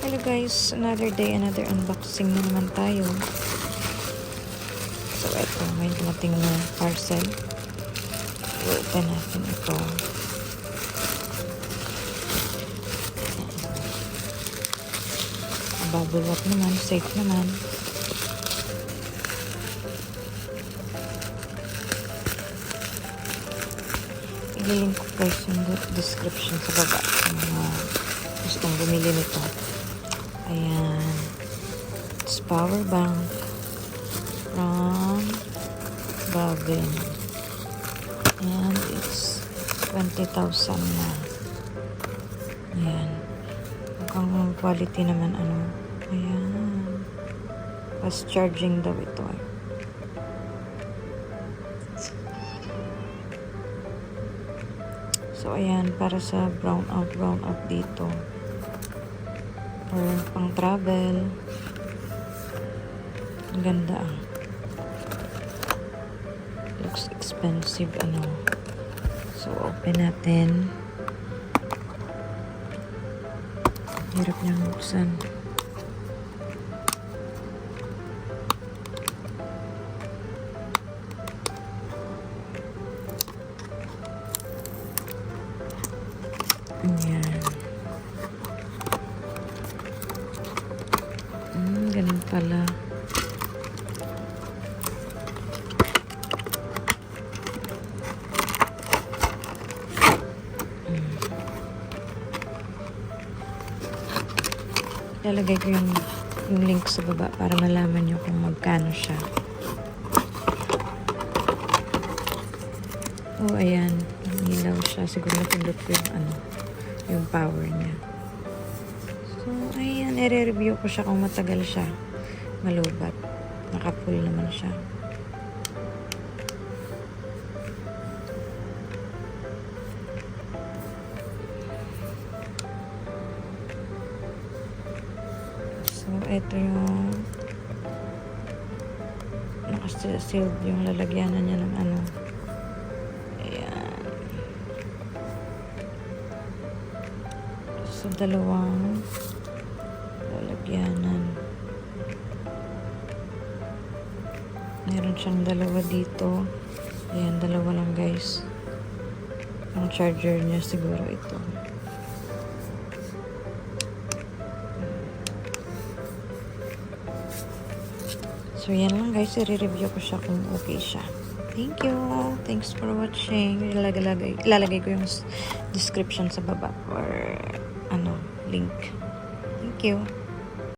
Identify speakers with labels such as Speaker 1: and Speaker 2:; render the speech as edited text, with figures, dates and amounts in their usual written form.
Speaker 1: Hello guys, another day, another unboxing na naman tayo. So eto, may dumating na parcel. I-open natin ito. Bubble wrap naman, safe naman. I-link ko guys yung description sa baba sa mga gustong bumili nito. Ayan. It's power bank from Bavin. And it's 20,000 na. Ayan. Mukhang quality naman ano. Ayan. Fast charging daw ito. So, ayan. Para sa brown out dito. Or pang travel. Ang ganda ah. Looks expensive ano. So open natin. Hirap niyang buksan. Ayan. Ganun pala. Lalagay ko yung link sa baba para malaman nyo kung magkano siya. Oh, ayan. Nilaw siya. Siguro napindot ko yung power niya. So, ayan. I-review ko siya kung matagal siya. Malubat. Naka-full naman siya. So, ito yung naka-sealed yung lalagyanan niya ng ano. Ayan. So, dalawang lalagyanan. Meron siyang dalawa dito. Ayan, dalawa lang guys. Ang charger niya siguro ito. So, yan lang guys. I-review ko siya kung okay siya. Thank you. Thanks for watching. Ilalagay ko yung description sa baba or link. Thank you.